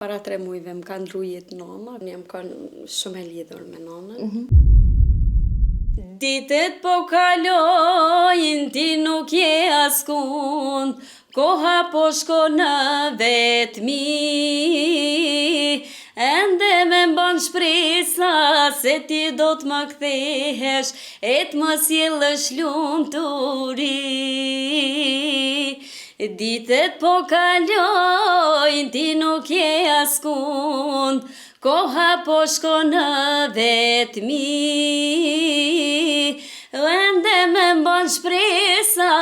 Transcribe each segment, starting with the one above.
Para 3 mujve më kanë ndru jetë nona, jam kanë shumë e lidhur me nonën. Ditët po kalojnë, ti nuk je askund, koha po shko në vetmi, ende me mban shpresa se ti do t'më kthehesh, e t'më sjellësh lumturi. Ditët po kalojnë, ti nuk je askund, koha po shko në vetmi, ende me mban shpresa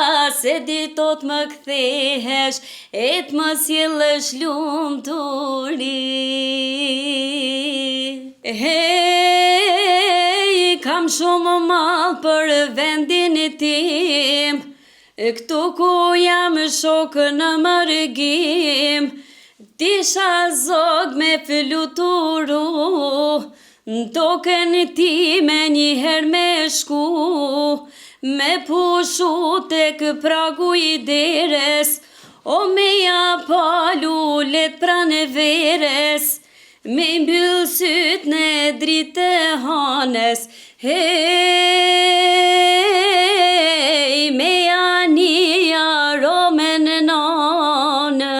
se dit do t'më kthehesh, e t'më sjellësh lumturi. Hej, kam shumë mal për vendin e tim, këtu ku jam shokë në mërgim, tisha zog me fluturu, në tokën ti me njëherë me shku, me pushu tek pragu i deres, o me ja palu let pranë veres, me mbyll syt në dritë hanes, hej, me ani aromen nanës.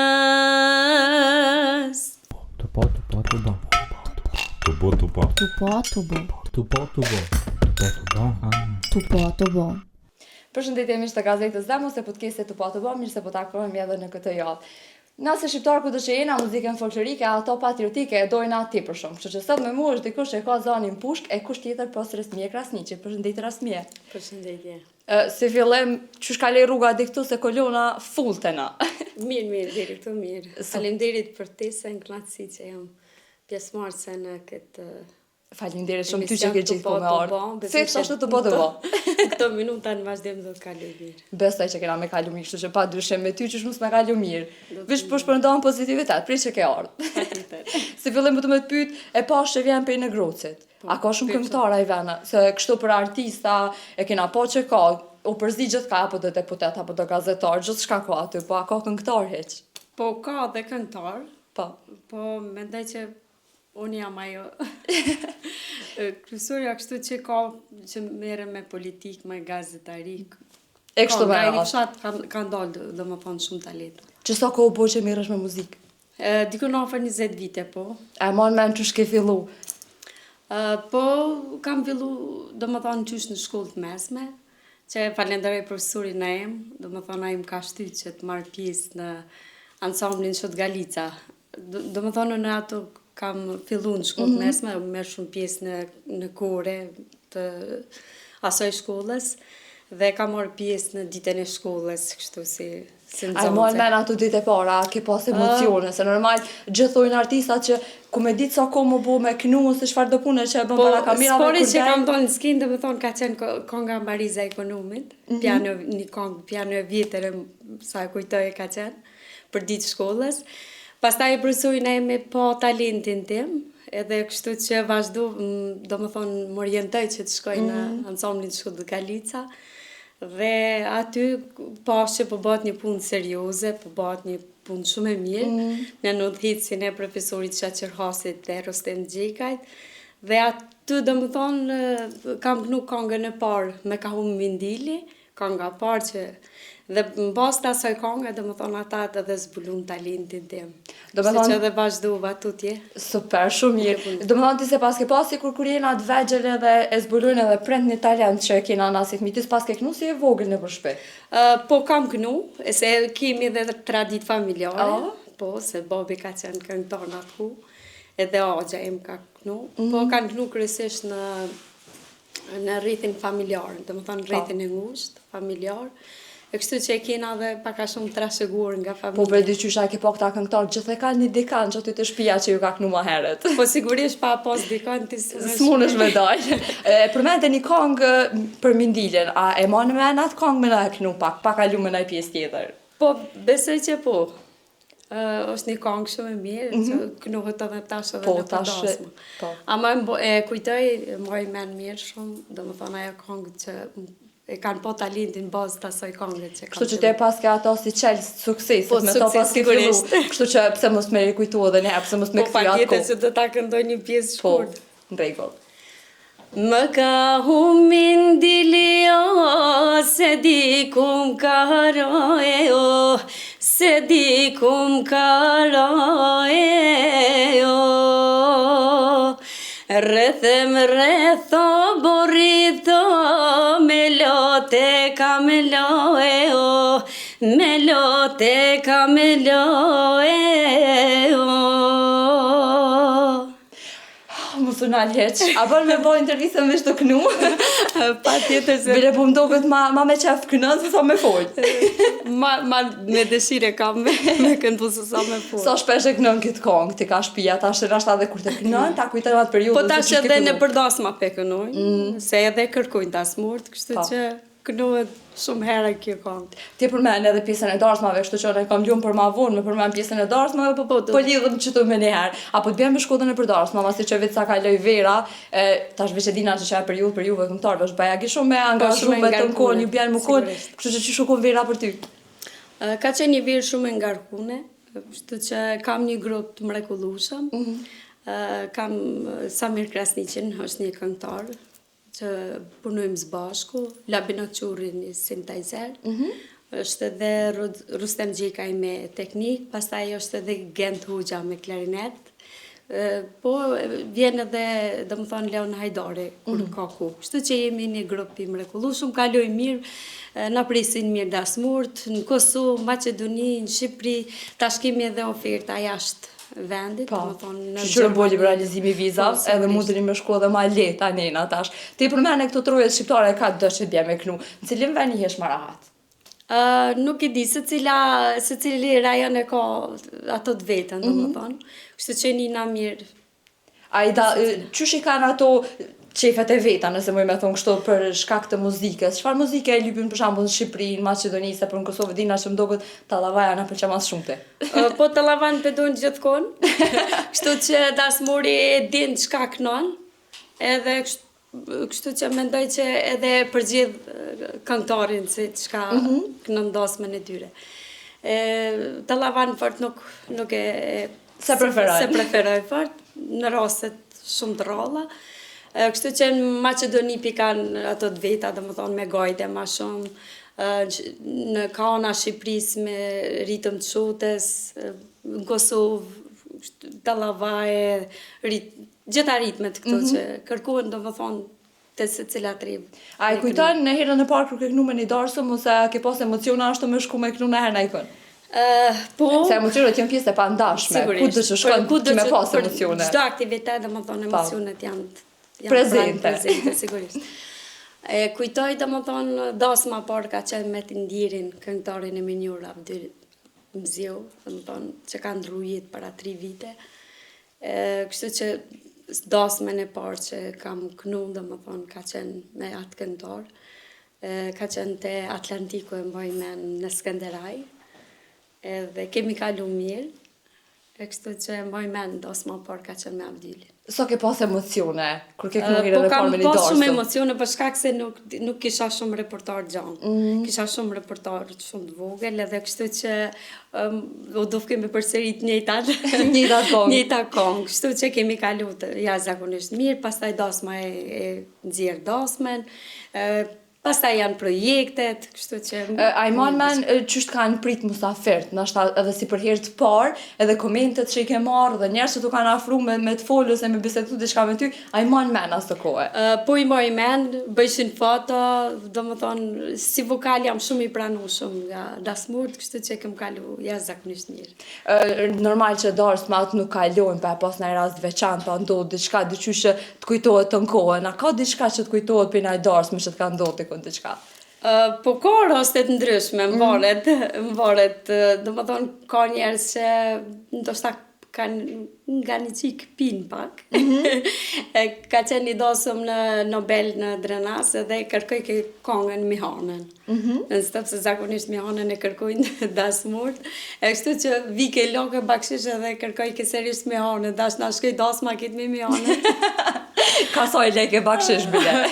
Tupo. Përshëndetje miq të gazetës Demos e podcastit Tupo, mirë se po takohemi edhe në këtë javë. Nëse shqiptar ku të që jena muzikën folklorike, ato patriotike e dojnë aty për shumë. Kështu që sot me mua është dikush që ka zanin pushk e kush tjetër pos Rasmie Krasniqi. Përshëndetje Rasmie. Përshëndetje. Si fillim, çush ka lej rruga di këtu se kolona fulltena. Mirë, deri këtu mirë. Faleminderit për tesën, kënaqësi që jam pjesëmarrëse në këtë Faleminderit shumë ty që ke gjithë po me ardhë. Se ashtu të po. Këto minuta në vazhdim do të kaloj mirë. Besoj që kena me kalu mirë, kështu që pa dyshim me ty që shumë s'me kalu mirë. Vish po shpërndohen pozitivitet, prit që ke ardhë. Si fillim më të me të pyet, e pash që vjen prej në Grocit. A ka shumë këngëtar ai vena? Se kështu për artista e kena po që ka, u përzi gjithë ka, apo do deputet, apo do gazetar, gjithë shka ka aty, po a ka këngëtar heq? Po ka dhe këngëtar, po mendoj që unë jam ajo kryesorja kështu që ka që merrem me politikë, me gazetari. E kështu me radhë. Fshat ka ndalë domethënë shumë talent. Që sa kohë po që merresh me muzikë? Diku në afër 20 vite po. E mon men çu ke fillu? Po kam fillu domethënë qysh në shkollë të mesme, që falenderoj profesorin Naim, domethënë ai më ka shtyr që të marr pjesë në ansamblin Shot Galica. Domethënë në ato kam fillu në shkollë të mesme, merr shumë pjesë në kore të asaj shkollës dhe kam marrë pjesë në ditën e shkollës, kështu si nxënëse. Ai mon men ato ditë e para, ke pas emocione, se normal gjithojnë artistat që ku me ditë sa kohë më bu me kënu se çfarë do punë që e bën para kamerave. Po, spori që kam dalë në skenë, domethënë ka qenë konga Mariza Ekonomit, piano e vjetër, sa e kujtoj ka qenë, për ditë shkollës. Pastaj e profesorin e me pa talentin tim, edhe kështu që vazhdu, domethënë më orientoj që të shkoj në ansamblin Shot Galica, dhe aty pash që po bëhet një punë serioze, po bëhet një punë shumë e mirë, në udhëhecin e profesorit Shaqërhasit dhe Rostem Xhekajt, dhe aty domethënë kam kënu këngën e parë me ka humbë Mindili, kënga parë që dhe në bazë të asaj këngë, domethënë ata edhe zbulun talentin tim. Kështu që edhe vazhduva tutje. Super, shumë mirë. Domethënë ti se pas ke pasi kur jena të vegjël edhe e zbulojnë edhe prend një talent që kena nasit mi, ti pas ke knu si e vogël në përshpe? Po kam knu, se kemi edhe tradit familjare, po se babi ka qenë këngëtar në atë ku, edhe agja im ka knu, po kanë knu kryesisht në rrithin familjar, domethënë rrithin e ngushtë, familjar. E kështu që e kena dhe paka shumë trashëguar nga familja. Po për dyqysha e ke po këta këngëtar, gjithë e ka një dikan që aty të shtëpia që ju ka kënu ma herët. Po sigurisht pa pas dikan ti s'munësh me dalë. Përmendë një këngë për Mindilën, a e ma në me atë këngë me na e kënu pak a lu me na i pjesë tjetër? Po, besoj që po. është një këngë shumë e mirë, që kënohet edhe tash edhe në përdasmë. Ama e kujtoj, moj men mirë shumë, dhe më thonë ajo këngë që e kanë po talentin bazë të asaj këngët që kanë. Kështu që te pas ke ato si qelë suksesit, Po, me to pas ke fillu. sigurisht. Kështu që pse mos me rikujtu edhe ne, pse mos me Po, kthye atë patjetër kohë. që do ta këndoj një pjesë Po, shkurt. në rregull. Më ka humin dili o, se di kum karoje o, se di kum karoje o. Rrethem rretho borrito, me lote ka me loe o, me lote ka me loe o. Më sunal heq. A bën me bo intervjistën me shto kënu? Patjetër se Bile po më doket ma me qef kënën se sa me fol. ma me dëshire kam me këndu se sa me fol. Sa shpesh e kënën këtë kongë, ti ka shpia, ta shërashta dhe kur të kënën, ta kujtën atë periudhë. Po tash edhe në përdasma pe kënojnë, se edhe kërkojnë ta smurt, kështu që kënohet shumë herë kjo këngë. Ti përmen edhe pjesën e darsmave, kështu që ne kam lumë për ma vonë, me përmen pjesën e darsmave, po lidhëm që të me njëherë. Apo të bjem me Shkodrën e përdarsma, masi që vetë sa kaloj vera, tash veç e dina që që e për juve këngëtarëve, është bajagi shumë me angazhume të mkoll, një bjerë më koll, kështu që shukon vera për ty. Ka qenë një verë shumë e ngarkune, kështu që kam një grup të mrekullueshëm. Kam Samir Krasniqin, është një këngëtar që punojmë së bashku, Labinot Qurri një synthesizer, është edhe Rustem Gjekaj me teknik, pastaj është edhe Gent Hoxha me klarinet, po vjen edhe, do më thonë, Leon Hajdari, kur ka ku. Kështu që jemi një grup i mrekullueshëm, kaloj mirë, na presin mirë dasmurt, në Kosovë, Maqedoni, në Shqipëri, tash kemi edhe oferta jashtë vendit, Po, do më thonë në shqyrë bo liberalizimi vizave, Po, edhe mundëri me shku edhe ma leta njëna tash. Ti përmene këto trojet shqiptare ka dështë që bje me kënu, në cilin vend një hesh ma rahat? Nuk e di se cili rajon e ka ato të vetën, do më thonë. Kështu që njëna mirë. Qysh i kanë ato qefet e veta, nëse më me thonë kështu për shkak të muzikës? Çfarë muzike e lypin për shembull në Shqipëri, në Maqedoni, se për në Kosovë dina që më doket tallavaja na pëlqen mas shumte. Po tallavan pedojnë gjithkohë. Kështu që dasmori e din çka kënon, edhe kështu që mendoj që edhe përgjith këngëtarin se çka kënon dasmën e tyre. Tallavan fort nuk e Se preferoj fort në rastet shumë të rralla. Kështu që në Maqedoni pikan ato të veta, do më thonë me gajte ma shumë, në kana Shqipërisë me ritëm të shotës, në Kosovë, tallavaje, gjitha ritmet këto që kërkohen, do më thonë, të se cilat rribë. A i kujton në herën e parë kur ke kënu me një darsëm, ose ke pas emociona ashtu me shku me kënu në herë në ikon? Po, se emocionet janë pjesë e pandashme, ku dë që shkon ti me pas emocione. Çdo aktivitet, do më thonë, emocionet janë prezente, sigurisht. Kujtoj, do më thonë, dasma parë ka qenë me të ndirin këngëtarin e minjur Abdyl Mziu, do më thonë, që ka ndru jetë para 3 vite. Kështu që dasmën e parë që kam kënu, do më thonë, ka qenë me atë këngëtar. Ka qenë te Atlantiku e mbaj men në Skënderaj. Edhe kemi kalu mirë, kështu që mbaj men dasma parë ka qenë me Abdylin. So ke pas emocione, kur ke kënu herën e parë me një darsëm? Po kam pas shumë emocione, për shkak se nuk kisha shumë reportar gjanë. Kisha shumë reportar shumë të vogël, edhe kështu që do kemi përsërit njëjtat kongë. Kështu që kemi kalu të jashtëzakonisht mirë, pastaj dasma e nxjerr dasmën, pastaj janë projektet, kështu që... A i man men qështë kanë prit musafert, nashta edhe si për herë të parë, edhe komentet që i ke marrë, dhe njerës që tu kanë afru me të folë, ose me bisedu diçka me ty, a i man men asë të kohë? Po i moj men, bëjshin foto, do më thonë, si vokal jam shumë i pranueshëm nga dasmurt, kështu që kem kalu jashtëzakonisht mirë. Normal që darsmat nuk kalojnë, pa pas në rast veçantë, pa ndodhë diçka, dyqysh që të kujtohet të nkohen, a ka diçka që të kujtohet për naj darsme që të ka ndodhë diçka? Po ka rastet ndryshme, më varet, do më thonë, ka njerës që ndoshta nga një qik pin pak. Ka qenë një dasëm në Nobel në Drenas edhe kërkoj ke kongën Mihanën. Në stëpë se zakonisht Mihanën e kërkojnë dasmurt. Kështu që vike loke bakshish edhe kërkoj ke serisht Mihanën, dash na shkoj dasma kitë me Mihanën. Ka soj leke bakshish bile.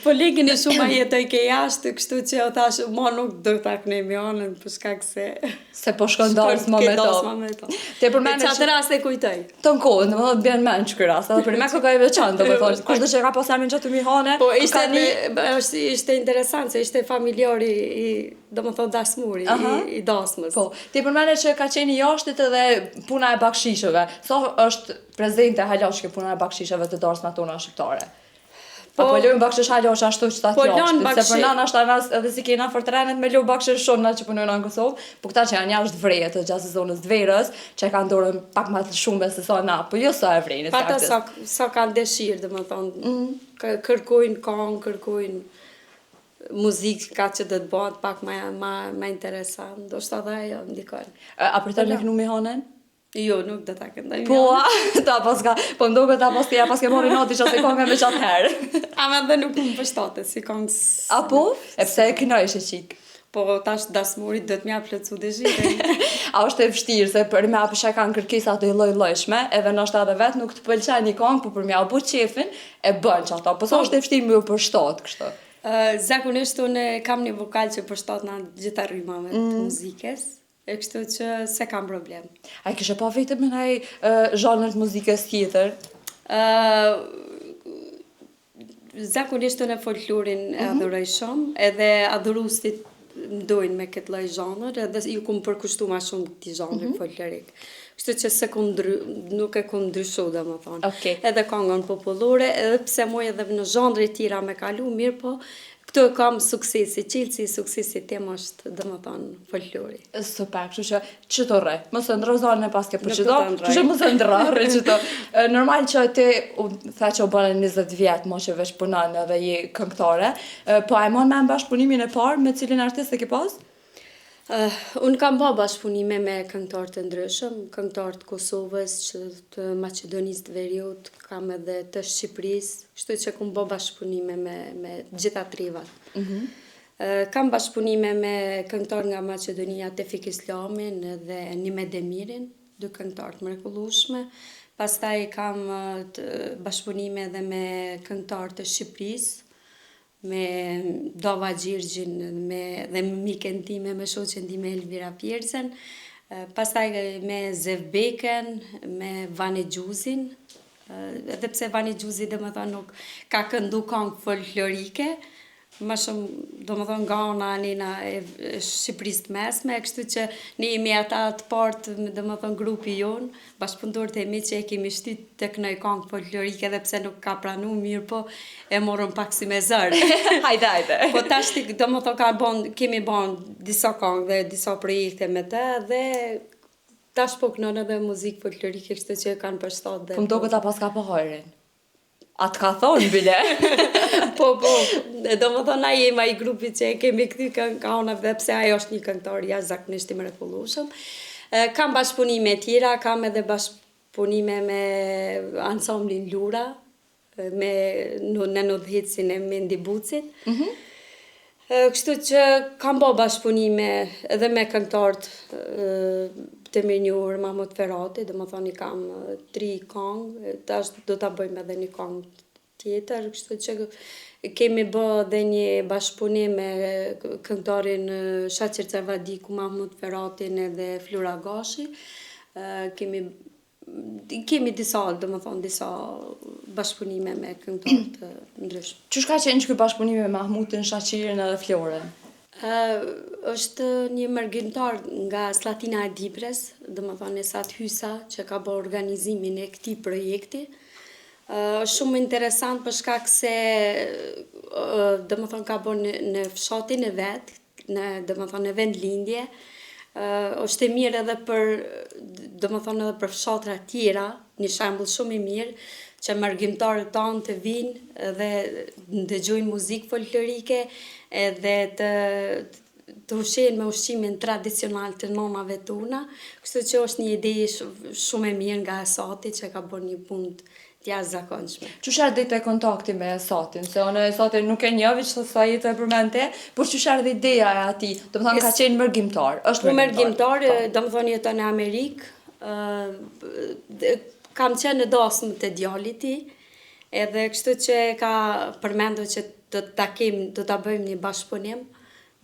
Po ligin e shumë a jetoj ke jashtë, kështu që o thash, ma nuk do ta knemi anën, për shkak se po shkon dasma me to. Te përmend çfarë raste kujtoj? Ton kohë, domethënë bën mend ky rast, edhe për më ka e veçantë, domethënë. Kushdo që ka pasur më gjatë Mihane, po ishte interesant se ishte familjari i domethënë dasmuri i dasmës. Po, ti përmend që ka qenë jashtë edhe puna e bakshisheve. Sa është prezente halaçke puna e bakshisheve të dasmat tona shqiptare? Po lojmë bakshish halosh ashtu që ta jashtë, se për nana është anas edhe si kena fortrenet me lojë bakshish shumë na që punojnë në Kosovë, po këta që janë jashtë vrejë të gjatë sezonit të verës, që kanë dorën pak më të shumë se sa na, po jo sa e vrejnë. Ata sa kanë dëshirë, domethënë, kërkojnë këngë, kërkojnë muzikë ka që do të bëhet pak më interesant, ndoshta edhe ajo ndikon. A pritet me kënu Mihanen? Jo, nuk do ta këndoj. Po, po ndoqet ta paske mori noti çase konga me çat herë. Ama dhe nuk më përshtatet si këngë. A po? E pse e kënaqesh çik? Po tash dasmurit do të më plotsu dëshirën. A është e vështirë se për më apo kanë kërkesa të lloj-llojshme, edhe ndoshta edhe vet nuk të pëlqen një këngë, po për më apo çefin e bën çata. Po sa është e vështirë më përshtat kështu. Zakonisht unë kam një vokal që përshtat në gjitha rrymave të muzikës. E kështu që se kam problem. A kishe pa vetëm në zhanër të muzikës tjetër? Zakonisht në folklorin e adhuroj shumë, edhe adhurusit mdojnë me këtë lloj zhanër, edhe ju kum përkushtu ma shumë këti zhanër folklorik. Kështu që nuk e kum ndryshu, domethënë. Okay. Edhe këngën popullore, edhe pse moj edhe në zhanre tjera me kalu, mirë po, këtu e kam suksesi, qilësi suksesi tem është, domethënë, folklori. Super, kështu që të rre, mos e ndrozon e paske për qëto, kështu që mos e ndrarë qëto. Normal që ti, tha që o bënë 20 vjetë, mo që veç punan edhe je këngëtare, po a e mon me bashkëpunimin e parë me cilin artist e ke pas? Unë kam ba bashkëpunime me këngëtarë të ndryshëm, këngëtarë të Kosovës, të Maqedonisë të Veriut, kam edhe të Shqipërisë, kështu që kam ba bashkëpunime me gjitha trivat. Kam bashkëpunime me këngëtarë nga Maqedonia, Tefik Islamin dhe Nimet Demirin, dy këngëtarë të mrekullueshme. Pastaj kam bashkëpunime edhe me këngëtarë të Shqipërisë, me Dova Gjirgjin dhe me mikën time, me shoqen time Elvira Pjersen, pastaj me Zev Beken, me Vani Gjuzin, edhe pse Vani Gjuzi domethënë nuk ka këndu këngë folklorike, më shumë domethënë nga ana anina e Shqipërisë të mesme, kështu që ne jemi ata të partë, domethënë grupi jon, bashkëpunëtorët e mi që e kemi shtyt tek një këngë folklorike, edhe pse nuk ka pranu mirë, po e morëm pak si me zërë. Hajde. Po tash domethënë kemi bën disa këngë dhe disa projekte me të dhe tash po kënon edhe muzikë folklorike, kështu që kanë përshtat dhe. Po mdo këta pas ka pëhojrin. A të ka thonë, bile? Po, domethënë ai jemi ai grupi që e kemi këty këngë dhe pse ajo është një këngëtar jashtëzakonisht i mrekullueshëm. Kam bashkëpunime tjera, kam edhe bashkëpunime me ansamblin Lura, në Nodhecin e Mendi Bucit. Kështu që kam bërë bashkëpunime edhe me këngëtarët të mirënjohur Mahmut Ferati, domethënë kam 3 këngë, tash do ta bëjmë edhe një këngë tjetër, kështu që kemi bërë edhe një bashkëpunim me këngëtarin Shaqir Cavadiku, Mahmut Feratin edhe Flora Gashi. Kemi disa bashkëpunime me këngëtarë të ndryshëm. Çush ka qenë ky bashkëpunim me Mahmutin, Shaqirin edhe Florën? Është një mërgjimtar nga Slatina e Dipres, domethënë Esat Hysa, që ka bërë organizimin e këtij projekti. Është shumë interesant për shkak se domethënë ka bërë në fshatin e vet, domethënë në vendlindje. Është e mirë edhe domethënë edhe për fshatra tjera, një shembull shumë i mirë që mërgjimtarët tanë të vinë dhe ndëgjojnë muzikë folklorike edhe të ushqejnë me ushqimin tradicional të nonave tona, kështu që është një ide shumë e mirë nga Esati që ka bërë një punë të jashtëzakonshme. Çush erdhi kontakti me Esatin? Se unë Esatin nuk e njoh, veç sa jetë e përmendte, por çush erdhi ideja e atij? Domethënë ka qenë mërgjimtar, është mërgjimtar, domethënë jeton në Amerikë. Kam qenë në dasmë të djalit i, edhe kështu që ka përmendur që do ta bëjmë një bashkëpunim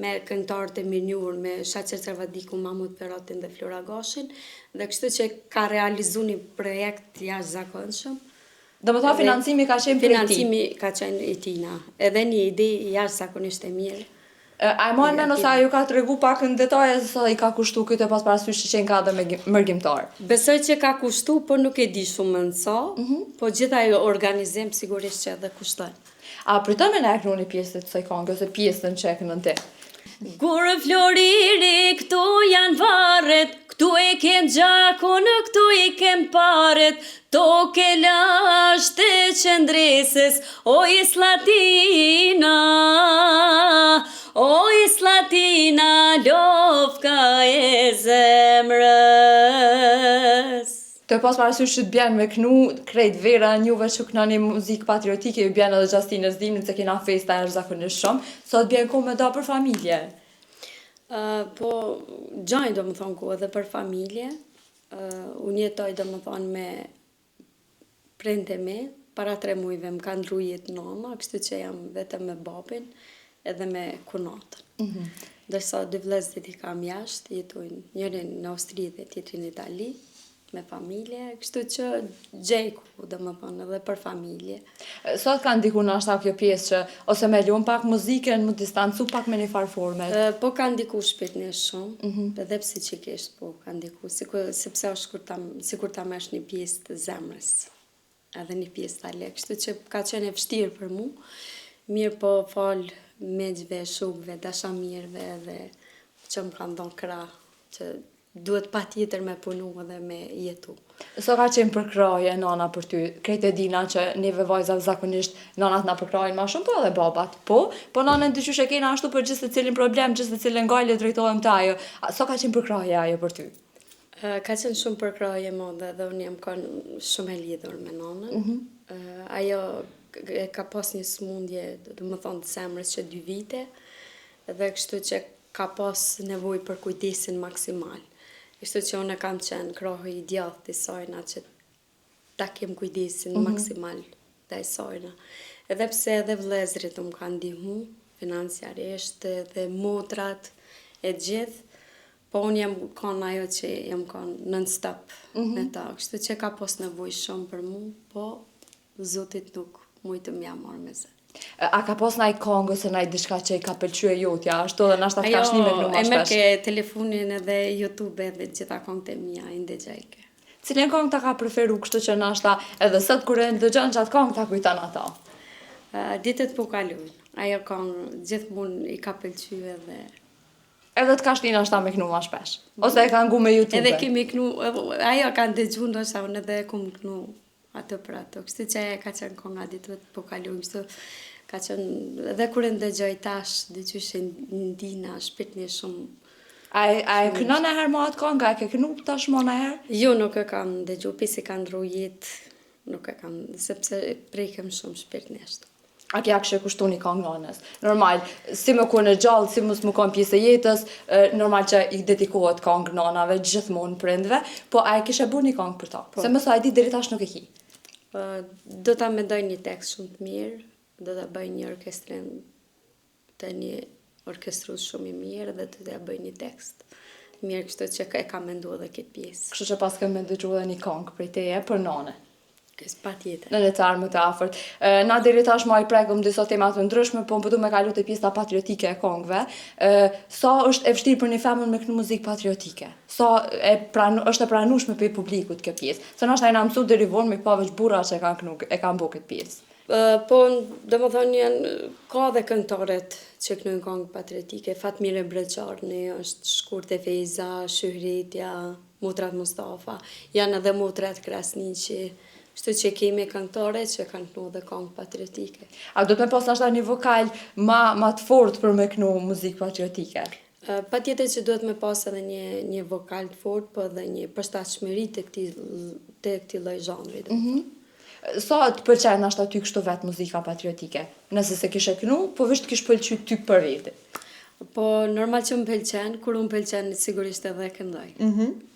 me këngëtarët e mirënjohur, me Shaqer Cervadiku, Mahmut Perotin dhe Flora Goshin, dhe kështu që ka realizuar një projekt jashtëzakonshëm. Do më tha financimi ka qenë për ti. Financimi ka qenë i tina, edhe një ide jashtëzakonisht e mirë. A e mojnë me nësa ju ka të regu pak në detaje se sa i ka kushtu këtë e pas parasysh që qenë ka dhe mërgjimtar? Besoj që ka kushtu, por nuk e di shumë në sa, po gjitha e organizim sigurisht që edhe kushtojnë. A priton me ne e kënu një pjesë të kësaj këngë, ose pjesën që e kënë në ti? Kur floriri, këtu janë varet, këtu e kem gjakun, këtu i kem paret, toke lashtë të qëndresës, o Islatina, lofka e zemrës. Të pas parasysh që të bjenë me kënu krejt vera njuve që këna një muzikë patriotike, ju bjenë edhe Gjastinës Dimnit se kena festa e zakonisht shumë, sa të bjenë ku me da për familje? Po, gjajnë do më thonë ku edhe për familje, unë jetoj do më thonë me prente me, para 3 mujve më ka ndru jetë nona, kështu që jam vetëm me babin edhe me kunatën. Dërsa 2 vëllezërit i kam jashtë, jetojnë njërin në Austri dhe tjetrin në Itali, me familje, kështu që gjejku, dhe më thonë, edhe për familje. Sot ka ndiku në ashta kjo pjesë që, ose me luon pak muzikën, më distancu pak me një farformet? Po ka ndiku shpirtnisht shumë, edhe psiqikisht po ka ndiku, sepse është sikur ta mesh një pjesë të zemrës, edhe një pjesë të ale, kështu që ka qenë e vështirë për mu, mirë po falë megjve, shukve, dashamirve, edhe që më kanë dhënë krah, që duhet pa tjetër me punu dhe me jetu. So ka qenë përkraje nana për ty? Krejt e dina që neve vajzave zakonisht nanat na përkrajnë ma shumë, po edhe babat. Po nanën dyqysh e kena ashtu për gjithë të cilin problem, gjithë të cilin gajle drejtojmë të ajo. So ka qenë përkraje ajo për ty? Ka qenë shumë përkraje modhe dhe unë jam kanë shumë e lidhur me nanën. Ajo ka pas një smundje, do më thonë të zemrës që 2 vite, dhe kështu që ka pas nevoj për kujdesin maksimal. Kështu që unë kam qenë krohë i djathtë i sajna që ta kem kujdesin maksimal dhe i sajna. Edhe pse edhe vëllezërit më kanë ndihmu financiarisht dhe motrat e gjithë, po unë jam kanë ajo që jam kanë non-stop me ta. Kështu që ka pas nevoj shumë për mu, po Zotit nuk mujtë m'ja marrë me zë. A ka pas naj këngë ose naj diçka që i ka pëlqyer jotja, ashtu dhe nashta të ka shnime kënu ma shpesh? E merr shpesh? ke telefonin edhe YouTube dhe gjitha këngët e mia i ndëgjajke. Cilën këngë ta ka preferu kështu që nashta edhe sot kur e ndëgjon gjatë këngë ta kujton ata? Ditët po kalojnë. Ajo këngë gjithmonë i ka pëlqyer edhe Edhe të ka shtin ashta me kënu ma shpesh? Ose e ka ngu me YouTube? edhe kemi kënu, ajo ka ndëgju ndoshta unë edhe kom kënu ato për ato. Kështu që ka qenë kënga ditët po kalojnë, kështu ka qenë edhe kur e ndëgjoj tash, dyqysh e ndina shpirtni shumë. A e kënon e herë ma atë kënga? A ke kënu tash ma në herë? Jo, nuk e kam ndëgju, pisi ka ndru jetë, nuk e kam, sepse prekem shumë shpirtnisht. A kja kështë kushtu një këngë nanës. Normal, si më kone gjallë, si mos më konë pjesë e jetës, normal që i dedikohet këngë nanave gjithmonë prindve, po a e kishe bu një këngë për ta? Se mëso a di deri tash nuk e ki. Do ta mendoj një tekst shumë të mirë, do ta bëj një orkestrim të një orkestrues shumë i mirë dhe do ta bëj një tekst mirë, kështu që e kam menduar edhe këtë pjesë. Kështu që pas kemë dëgju edhe një këngë prej teje për nane. Patjetër. Në letar më të afërt. Na deri tash ma i prekëm disa tema të ndryshme, po më përdu me kalu të pjesa patriotike e këngëve. Sa është e vështirë për një femën me kënu muzikë patriotike? Sa është e pranueshme për publikut kjo pjesë? Se nashta e na mësu deri vonë me pa veç burra që e kanë bu këtë pjesë. Po, do më thonë ka dhe këngëtarët që kënojnë këngë patriotike. Fatmire Breqarni, është Shkurte Fejza, Shyhretja, Motrat Mustafa, janë edhe Motrat Krasniqi. Kështu që kemi këngëtare që kanë kënu dhe këngë patriotike. A do të me pas nashta një vokal ma të fort për me kënu muzikë patriotike? Patjetër që duhet me pas edhe një vokal të fort, po edhe një përshtatshmëri të këtij lloj zhanri. Sa të pëlqen nashta ty kështu vetë muzika patriotike? Nëse se kishe kënu, po vështë kish pëlqy ty për veti? Po normal që më pëlqen, kur më pëlqen sigurisht edhe këndoj.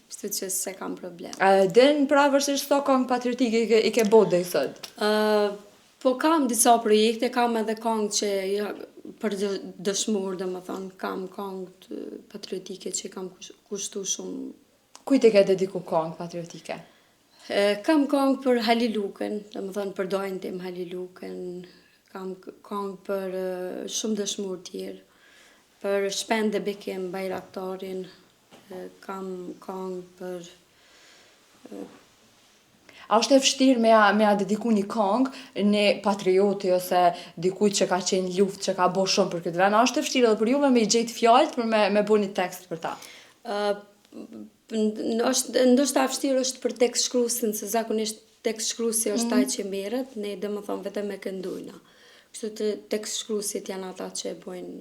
Kështu që se kam problem. A den pra vërshirë sa këngë patriotike i ke bot dhe i sot? Po kam disa projekte, kam edhe këngë që për dëshmor, domethënë, kam këngë patriotike që kam kushtu shumë. Kujt e ke dediku këngë patriotike? Kam këngë për Halilukën, domethënë për dojnë tim Halilukën, kam këngë për shumë dëshmor tjerë, për Shpend dhe Bekim Bajraktarin, kam këngë për... A është e vështirë me ja dediku një këngë një patrioti ose dikujt që ka qenë luftë, që ka bo shumë për këtë vend? A është e vështirë edhe për juve me i gjetë fjallët për me bo një tekst për ta? Ndoshta vështirë është për tekst shkruesin, se zakonisht tekst shkruesi është ai që merret, ne domethënë vetëm e këndojna. Kështu të tekst shkruesit janë ata që e bojnë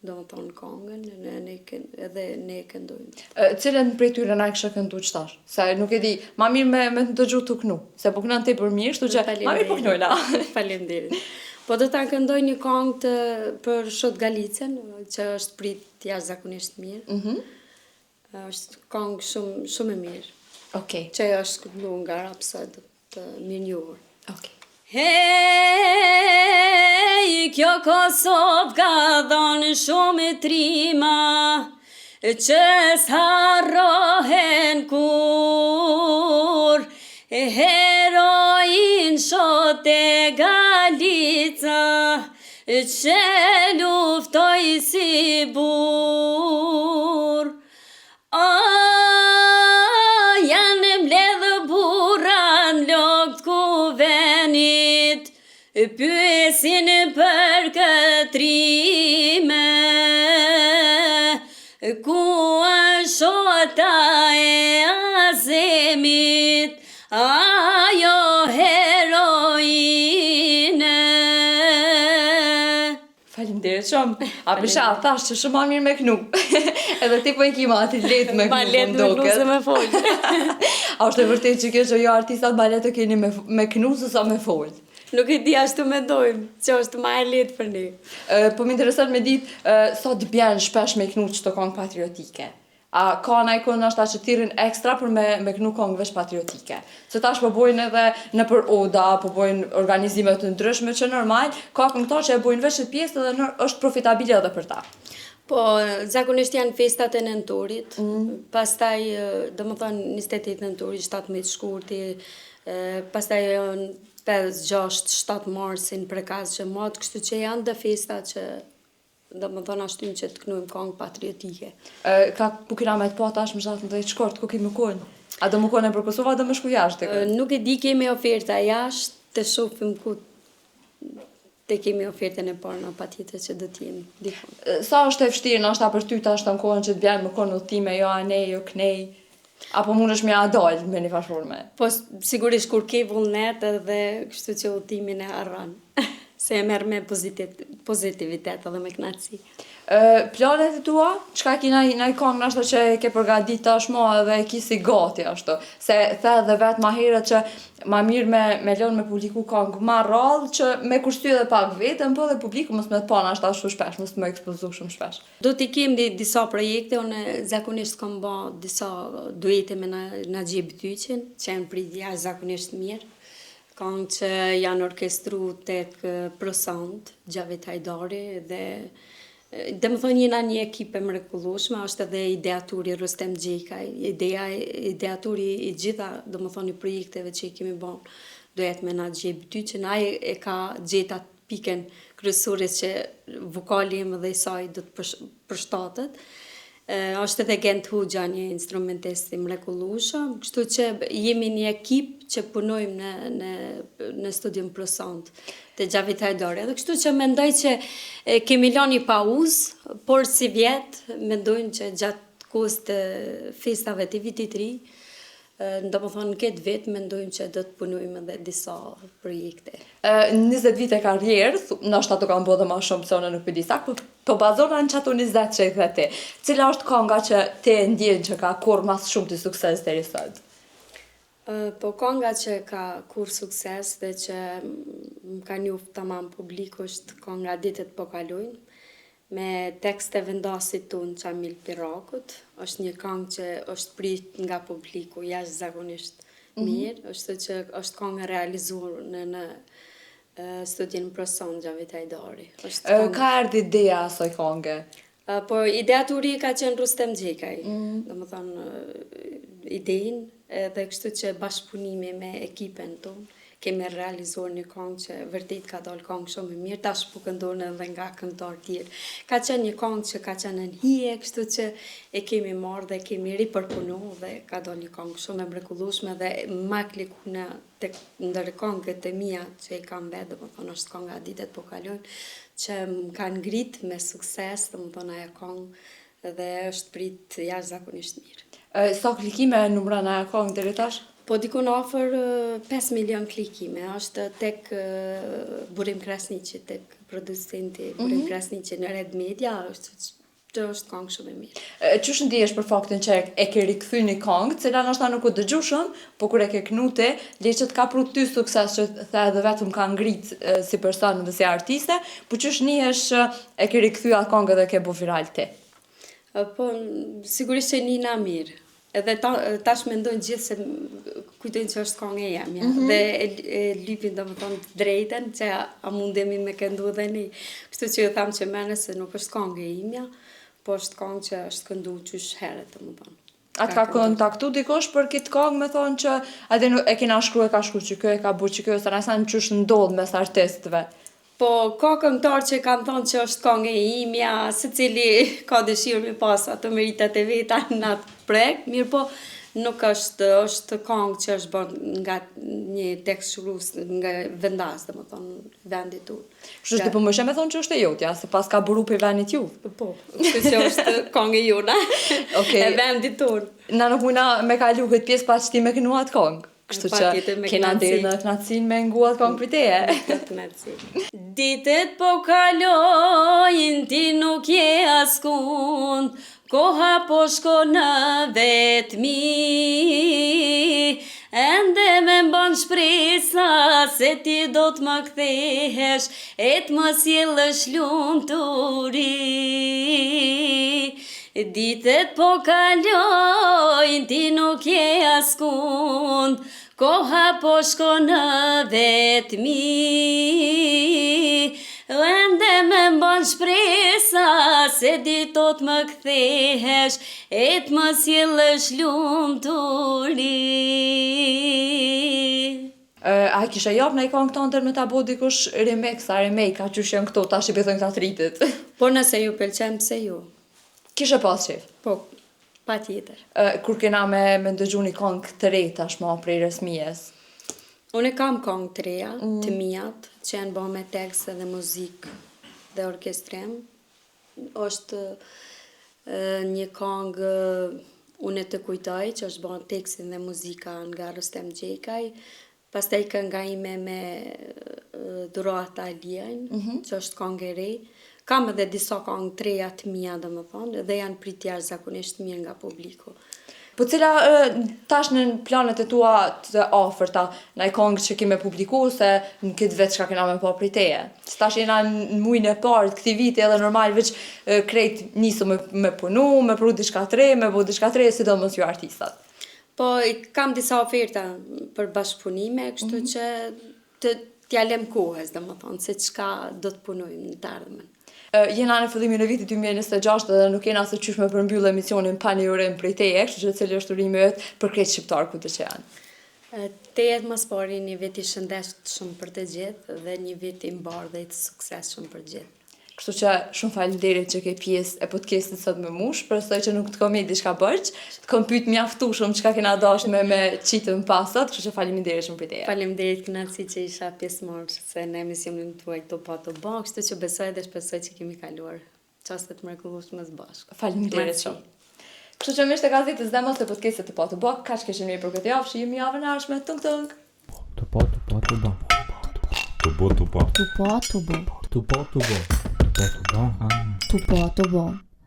domethënë këngën, edhe ne e këndojmë. Cilën prej tyre na kishe këndu qëtash? Se nuk e di, ma mirë me të dëgju të kënu, se po kënan tepër mirë, kështu që ma mirë po kënojna. Faleminderit. Po do ta këndoj një këngë për Shot Galicën, që është prit jashtëzakonisht mirë. Është këngë shumë e mirë. Okej. Që është këndu nga rapsod të mirë njohur. Okej. Hej, kjo Kosovë ka dhënë shumë trima, që s'harrohen kur, heroin Shot e Galica, që luftoj si burr. Janë mbledhë burra në lokët kuvenit, pyesin për këtrime, ku është Shota e Azemit, ajo heroine. Faleminderit shumë. A pisha, thash që shumë ma mirë me kënu. Edhe ti po i kima ati letë me kënu. Balet me kënu se me folë. A është e vërtet që kjo që jo artistat balet të keni me kënu se sa me folë? Nuk e di ashtu mendojmë, që është ma e letë për ne. Po më interesat me ditë, sa të bjenë shpesh me kënu që të këngë patriotike? A ka na ikon ashta që tirin ekstra për me kënu këngë vesh patriotike? Se tash po bojnë edhe në për oda, po bojnë organizimet të ndryshme që normal, ka këngëtar që e bojnë vesh e pjesë dhe është profitabile edhe për ta. Po, zakonisht janë festat e nëntorit, pastaj, domethënë 28 nëntorit, 17 shkurti, pastaj janë 5, 6, 7 marsin prekaz që matë, kështu që janë dhe festa që domethënë ashtu që të kënojmë këngë patriotike. Ka kina me të po tash më shatë në dhe i shkort, ku kemi konë? A do më konë e për Kosova, a do më shku jashtë? Nuk e di, kemi oferta jashtë, të shofim ku te kemi ofertën e parë në patjetër që do t'jemi dikon. Sa është e vështirë, nështë për ty tash të në kohën që të bjenë më konë udhëtime, jo anej, jo knej, apo mund është me adalë me një fashforme? Po, sigurisht kur ke vullnet edhe kështu që udhëtimin e harron, se e merr me pozitivitet edhe me kënaqësi. Planet e tua, çka ki na i këngë ashtu që e ke përgatit tashmo edhe e ki si gati ashtu, se the edhe vetë ma herët që ma mirë me lënë me publiku këngë ma rrallë që me kushty edhe pak vetën, po dhe publiku mos me të pana ashtu ashtu shpesh, mos me ekspozu shumë shpesh. Do t'i kem disa projekte, unë zakonisht kam ba disa duete me Naxhi Bytyqin, që janë prit jashtëzakonisht mirë. Këngë që janë orkestru tek Prosant, Gjavit Hajdari dhe më thonë jena një ekip e mrekullueshme, është edhe ideaturi Rustem Gjekaj, ideaturi i gjitha, më thonë, i projekteve që i kemi bon, do jetë me Naxhi Bytyqin, ai e ka gjetat pikën kryesore që vokali im dhe i saj do të përshtatet. Është edhe Gent Hoxha, një instrumentist i mrekullueshëm, kështu që jemi një ekip që punojmë në studion Prosant të Gjavit Hajdari. Dhe kështu që mendoj që kemi lënë një pauzë, por si vjetë mendojmë që gjatë kohës të festave të vitit të ri, ndomethënë këtë vetë mendojmë që do të punojmë edhe disa projekte. 20 vite karrierë, ndoshta do kanë bërë më shumë se unë nuk e di saktë, po bazona në çato 20 që i the ti. Cila është kënga që ti e ndjen që ka kur mas shumë të sukses deri sot? Po kënga që ka kur sukses dhe që më ka njoft tamam publiku është kënga Ditët po kalojnë, me tekst e vendasit tonë Çamil Pirakut. Është një këngë që është prit nga publiku jashtëzakonisht mirë, është që është këngë realizuar në Studjen për son Xhavit Hajdari. Ka erdhi ideja asoj kënge? Po ideja turi ka qenë Rustem Xhekaj. Domethënë idenë edhe kështu që bashkëpunimi me ekipin tonë kemi realizuar një këngë që vërtet ka dalë këngë shumë e mirë, tash po këndon edhe nga këngëtar tjerë. Ka qenë një këngë që ka qenë në hije, kështu që e kemi marrë dhe kemi ripërpunuar dhe ka dalë një këngë shumë e mrekullueshme dhe ma klikune tek ndër këngët e mia që i kam vetë, domethënë është kënga Ditët po kalojnë, që më kanë ngrit me sukses, domethënë ajo këngë dhe është prit jashtëzakonisht mirë. Sa klikime numëron ajo këngë deri tash? Po dikun afër 5 milion klikime, është tek Burim Krasniqi, tek producenti Burim Krasniqi në Red Media, është këngë shumë e mirë. Çush ndihesh për faktin që e ke rikthy një këngë, cila ndoshta nuk u dëgjushëm, po kur e ke knute, leçet ka pru ty sukses që the edhe vetëm ka ngrit si person dhe si artiste, po çush ndihesh e ke rikthy atë këngë dhe ke bu viral ti? Po sigurisht që nina mirë. Edhe tash mendojnë gjithë se kujtojnë që është këngë e jamja. Dhe e lypin domethënë të drejtën që a mundemi me këndu dhe ne. Kështu që ju tham që mene se nuk është këngë e imja, po është këngë që është këndu qysh herët domethënë. Atë ka kontaktu dikosh për këtë këngë me thonë që atë e kena shkruar ka shkruar që kjo e ka bu që kjo, sa na qysh ndodh mes artistëve. Po, ka këngëtar që kanë thonë që është këngë e imja, secili ka dëshirë me pas ato meritat e veta në atë projekt, mirë po nuk është këngë që është bën nga një tekst shkrues nga vendas, domethënë vendi tu. Kështu që po më me thonë që është e jotja, se pas ka buru për vendit ju. Po, kështu që është këngë e jona, e vendit tonë. Na nuk mujna me kalu këtë pjesë pa që ti me kënu atë këngë. Kështu që kena deri në knatësin me nguat këngë për teje. Ditët po kalojnë, ti nuk je askund, koha po shko në vetmi, ende me mban shpresa se ti do të më kthehesh, e të më sjellësh lumturi. Ditët po kalojnë, ti nuk je askund, koha po shko në vetmi, ende me mban shpresa se ditot më kthehesh, e të më sjellësh lumturi. A kisha jap në i këngë këto ndër me ta bo dikush remake, ka që shenë këto, tash i bëthën këta tritit. Po nëse ju pëlqen, pse ju? Kisha pas qef? Po, pa tjetër. Kur kena me ndëgju një këngë të re tashma prej resmijes? Unë kam këngë të reja, të mijat, që janë bo me tekst dhe muzikë dhe orkestrem. Është një këngë Unë të kujtoj, që është bo tekstin dhe muzika nga Rustem Xhekaj. Pastaj kënga ime me Durata Alien, që është këngë e re. Kam edhe disa këngë të reja të mia, domethënë, dhe janë prit jashtëzakonisht mirë nga publiku. Po cila tash në planet e tua të afërta, në këngë që kime publiku, se në këtë vetë që kena me po prej teje. Tash jena në mujnë e parë të këti viti edhe normal veç krejt nisë me punu, me pru diçka të re, me bu diçka të re, si do mos ju artistat. Po kam disa oferta për bashkëpunime, kështu që t'ja lem kohës, domethënë, se çka do të punojmë në të ardhmen. Jena në fillimin e vitit 2026 dhe nuk jena se qysh me përmbyll emisionin pa një urim prej teje, kështu që cili është urimi yt për krejt shqiptar ku të që janë. Tejet mos pari një vit i shëndetshëm për të gjithë dhe një vit i mbar dhe i të suksesshëm për gjithë. Kështu që shumë faleminderit që ke pjesë e podcastit sot me mush, përsa që nuk të kom e diçka bërq, të kom pyet mjaftueshëm çka kena dashur me qitën pasat, kështu që faleminderit shumë për teje. Faleminderit kënaqësi që isha pjesëmarrës se në emisionin tuaj to pa to bë, kështu që besoj dhe shpresoj që kemi kaluar çaste të mrekullueshme së bashku. Faleminderit shumë. Kështu që mish të gazetës dhe mos të podcastit të pa të bë, kaq kishim mirë për këtë javë, shihemi javën e ardhshme. Tung tung. Tu po.